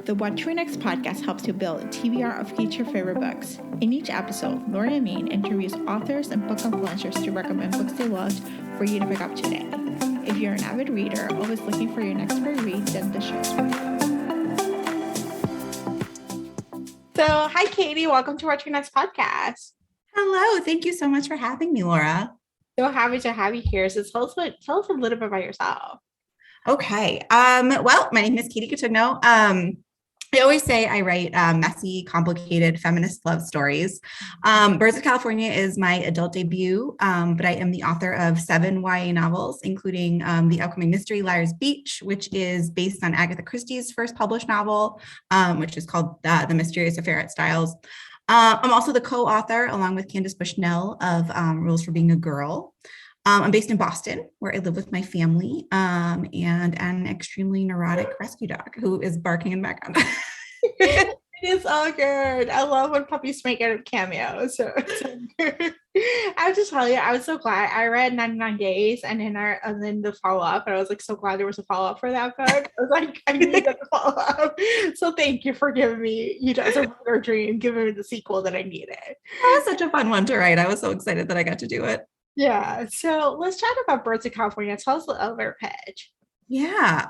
The What to Read Next podcast helps you build a TBR of future favorite books. In each episode, Laura and Maine interviews authors and book influencers to recommend books they loved for you to pick up today. If you're an avid reader, always looking for your next great read, then the show's for you. So, hi, Katie. Welcome to What to Read Next podcast. Hello. Thank you so much for having me, Laura. So happy to have you here. So tell us a little bit about yourself. Okay. Well, my name is Katie Cotugno. I always say I write messy, complicated feminist love stories. Birds of California is my adult debut, but I am the author of 7 YA novels, including the upcoming mystery Liar's Beach, which is based on Agatha Christie's first published novel, which is called The Mysterious Affair at Styles. I'm also the co-author, along with Candace Bushnell, of Rules for Being a Girl. I'm based in Boston, where I live with my family, and an extremely neurotic rescue dog who is barking in the background. It is all good. I love when puppies make it a cameo. So good. I have to tell you, I was so glad. I read 99 Days and then the follow-up. And I was like so glad there was a follow-up for that book. I was like, I needed the follow-up. So thank you for giving me, as a writer dream, giving me the sequel that I needed. That was such a fun one to write. I was so excited that I got to do it. Yeah. So let's chat about Birds of California. Tell us the elevator pitch. Yeah.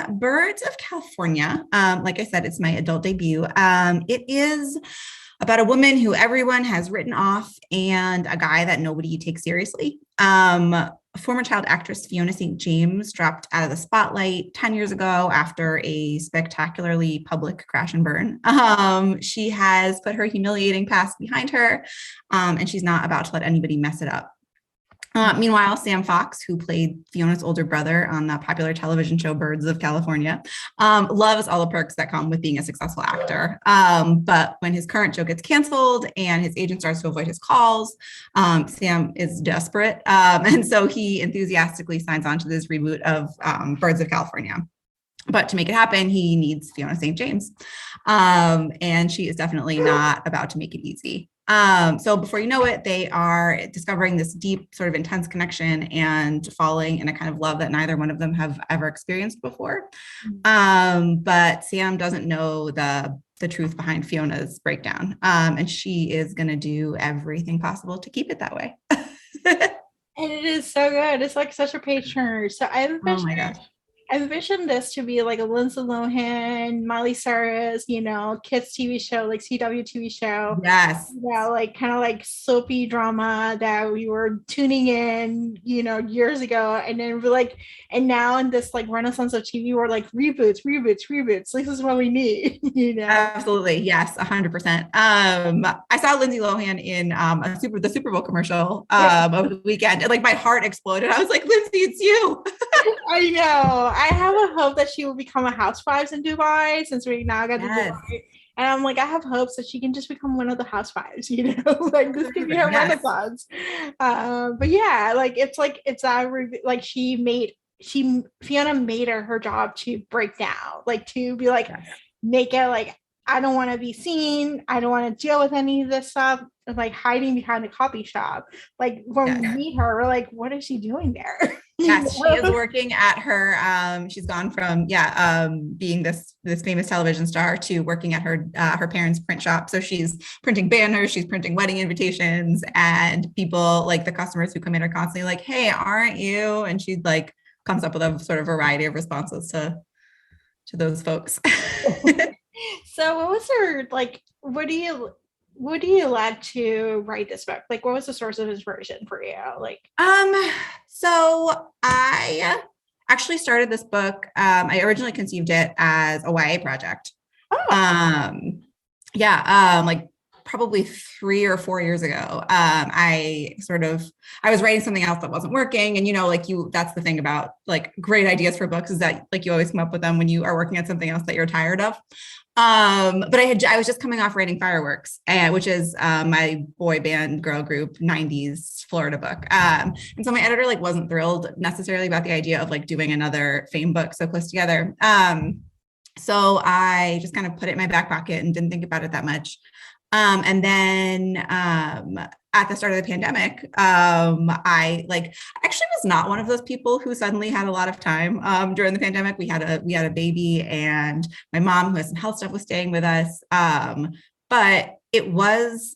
Birds of California. Like I said, it's my adult debut. It is about a woman who everyone has written off and a guy that nobody takes seriously. Former child actress Fiona St. James dropped out of the spotlight 10 years ago after a spectacularly public crash and burn. She has put her humiliating past behind her, and she's not about to let anybody mess it up. Meanwhile, Sam Fox, who played Fiona's older brother on the popular television show Birds of California, loves all the perks that come with being a successful actor. But when his current show gets canceled and his agent starts to avoid his calls, Sam is desperate. And so he enthusiastically signs on to this reboot of Birds of California. But to make it happen, he needs Fiona St. James. And she is definitely not about to make it easy. So before you know it, they are discovering this deep sort of intense connection and falling in a kind of love that neither one of them have ever experienced before. But Sam doesn't know the truth behind Fiona's breakdown. And she is going to do everything possible to keep it that way. And it is so good. It's like such a page turner. So I envisioned this to be like a Lindsay Lohan, Miley Cyrus, kids TV show, like CW TV show. Yes. Like kind of like soapy drama that we were tuning in, years ago. And then we're like, and now in this like renaissance of TV, we're like reboots. This is what we need, Absolutely. Yes. 100%. I saw Lindsay Lohan in the Super Bowl commercial over the weekend, and like my heart exploded. I was like, Lindsay, it's you. I know. I have a hope that she will become a housewives in Dubai, since we now got to Dubai. And I'm like, I have hopes that she can just become one of the housewives, like this could be her renaissance. But yeah, Fiona made her job to break down, like to be like, make it like, I don't want to be seen. I don't want to deal with any of this stuff. Like hiding behind a coffee shop. Like when we meet her, we're like, what is she doing there? Yes, she is working at her. She's gone from being this famous television star to working at her parents' print shop. So she's printing banners, she's printing wedding invitations, and people like the customers who come in are constantly like, "Hey, aren't you?" And she like comes up with a sort of variety of responses to those folks. So what was her like? What do you like to write this book? Like, what was the source of inspiration for you? Like, so I actually started this book. I originally conceived it as a YA project. Like probably 3 or 4 years ago. I was writing something else that wasn't working. And, that's the thing about like great ideas for books is that like you always come up with them when you are working on something else that you're tired of. But I was just coming off writing Fireworks, which is my boy band girl group 90s Florida book. And so my editor like wasn't thrilled necessarily about the idea of like doing another Fame book so close together. So I just kind of put it in my back pocket and didn't think about it that much. And then at the start of the pandemic, I actually was not one of those people who suddenly had a lot of time during the pandemic. We had a baby, and my mom, who has some health stuff, was staying with us. But it was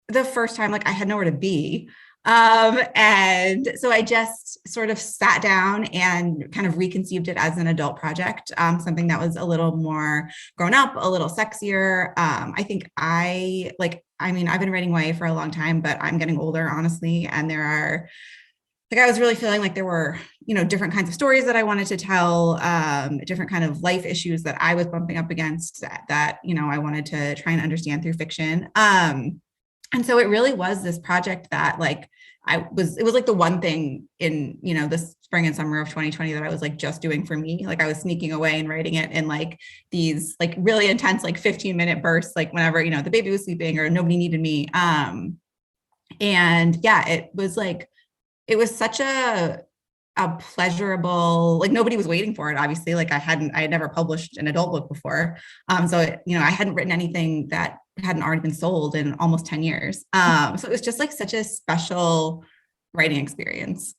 the first time like I had nowhere to be. And so I just sort of sat down and kind of reconceived it as an adult project, something that was a little more grown up, a little sexier. I think I've been writing YA for a long time, but I'm getting older, honestly. And I was really feeling like there were, different kinds of stories that I wanted to tell, different kind of life issues that I was bumping up against that I wanted to try and understand through fiction. And so it really was this project that it was like the one thing in, the spring and summer of 2020 that I was like just doing for me. Like I was sneaking away and writing it in like these like really intense, like 15-minute bursts, like whenever, the baby was sleeping or nobody needed me. And yeah, it was such a pleasurable, like nobody was waiting for it. Obviously, like I had never published an adult book before. So I hadn't written anything that hadn't already been sold in almost 10 years. So it was just like such a special writing experience.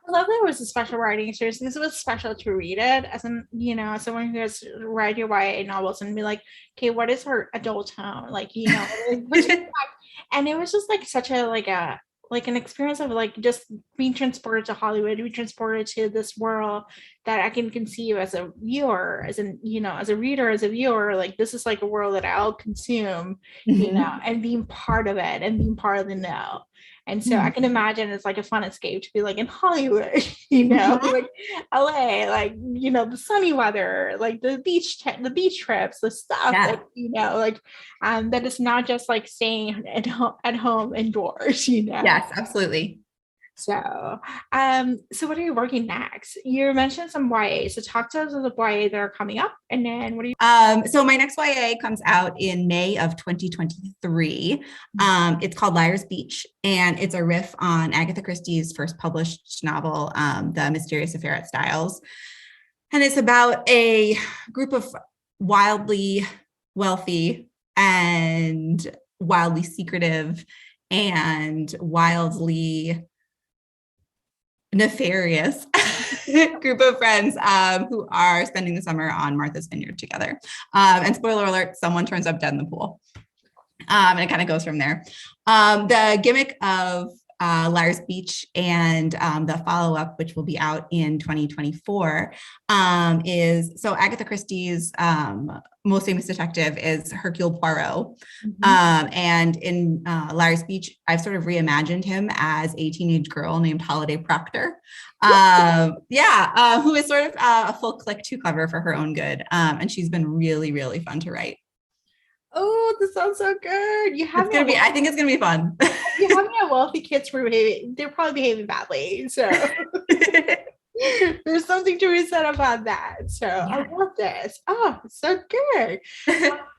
I love that it was a special writing experience because it was special to read it as as someone who has read your YA novels and be like, okay, what is her adult tone? Like, and it was just like such a an experience of like just being transported to Hollywood, being transported to this world that I can conceive as a viewer, as a reader, as a viewer, like this is like a world that I'll consume, and being part of it and being part of the know. And so I can imagine it's like a fun escape to be like in Hollywood, like LA, like, the sunny weather, like the beach trips, the stuff, that is not just like staying at home indoors, Yes, absolutely. So, so what are you working next? You mentioned some YA. So talk to us of the YA that are coming up, and then what are you? So my next YA comes out in May of 2023. It's called Liar's Beach, and it's a riff on Agatha Christie's first published novel, The Mysterious Affair at Styles. And it's about a group of wildly wealthy and wildly secretive and wildly nefarious group of friends who are spending the summer on Martha's Vineyard together. And spoiler alert, someone turns up dead in the pool. And it kind of goes from there. The gimmick of Liar's Beach and the follow-up, which will be out in 2024, is so Agatha Christie's most famous detective is Hercule Poirot. And in Liar's Beach, I've sort of reimagined him as a teenage girl named Holiday Proctor. Who is sort of a full click too clever for her own good. And she's been really, really fun to write. Oh, this sounds so good. I think it's gonna be fun. You have me at wealthy kids they're probably behaving badly. So there's something to be said about that. So yeah. I love this. Oh, so good.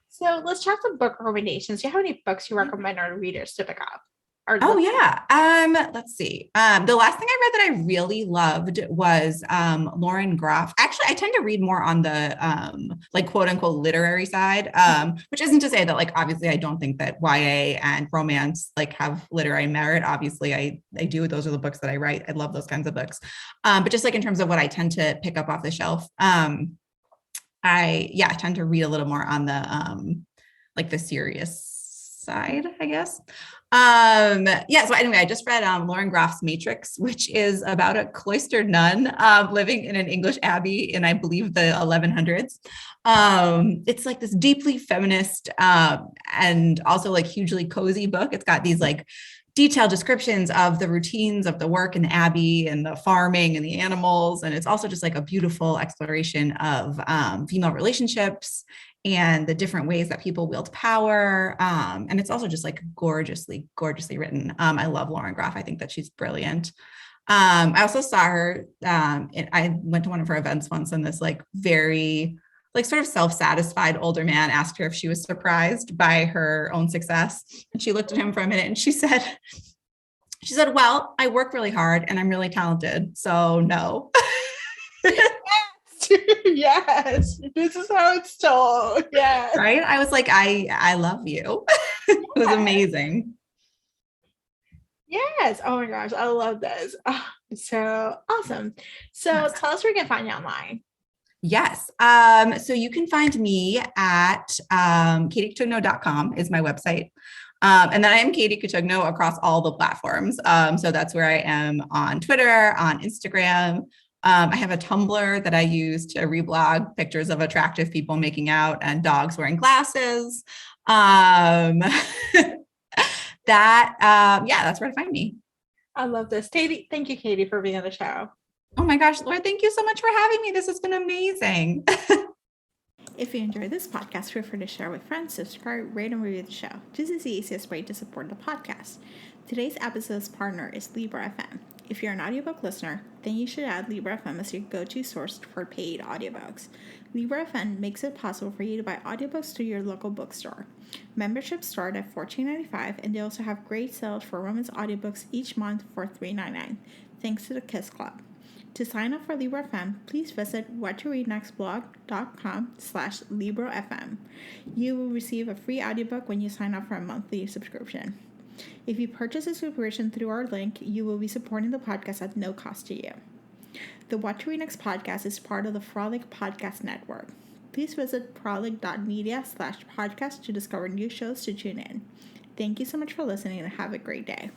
So let's chat some book recommendations. Do you have any books you recommend our readers to pick up? Let's see. The last thing I read that I really loved was Lauren Groff. Actually, I tend to read more on the quote unquote literary side, which isn't to say that obviously I don't think that YA and romance have literary merit. Obviously I do. Those are the books that I write. I love those kinds of books. But just in terms of what I tend to pick up off the shelf, I tend to read a little more on the the serious side, I guess. So anyway, I just read Lauren Groff's Matrix, which is about a cloistered nun living in an English abbey in, I believe, the 1100s. It's this deeply feminist and also hugely cozy book. It's got these detailed descriptions of the routines of the work in the abbey and the farming and the animals. And it's also just a beautiful exploration of female relationships and the different ways that people wield power. And it's also just gorgeously, gorgeously written. I love Lauren Groff. I think that she's brilliant. I also saw her, I went to one of her events once, and this very sort of self-satisfied older man asked her if she was surprised by her own success. And she looked at him for a minute and she said, well, I work really hard and I'm really talented. So no. Yes, this is how it's told. Yeah. Right. I was I love you. It was amazing. Yes. Oh my gosh, I love this. Oh, so awesome. So tell us where we can find you online. Yes. So you can find me at katiecotugno.com is my website. And then I am Katie Cotugno across all the platforms. So that's where I am on Twitter, on Instagram. I have a Tumblr that I use to reblog pictures of attractive people making out and dogs wearing glasses. Um, that's where to find me. I love this. Katie, thank you, Katie, for being on the show. Oh my gosh, Laura, thank you so much for having me. This has been amazing. If you enjoyed this podcast, feel free to share with friends, subscribe, rate, and review the show. This is the easiest way to support the podcast. Today's episode's partner is Libra FM. If you're an audiobook listener, then you should add Libra FM as your go-to source for paid audiobooks. Libra FM makes it possible for you to buy audiobooks through your local bookstore. Memberships start at $14.95, and they also have great sales for women's audiobooks each month for $3.99, thanks to the Kiss Club. To sign up for Libra FM, please visit whattoreadnextblog.com/LibraFM. You will receive a free audiobook when you sign up for a monthly subscription. If you purchase a subscription through our link, you will be supporting the podcast at no cost to you. The What to Read Next podcast is part of the Frolic Podcast Network. Please visit frolic.media/podcast to discover new shows to tune in. Thank you so much for listening and have a great day.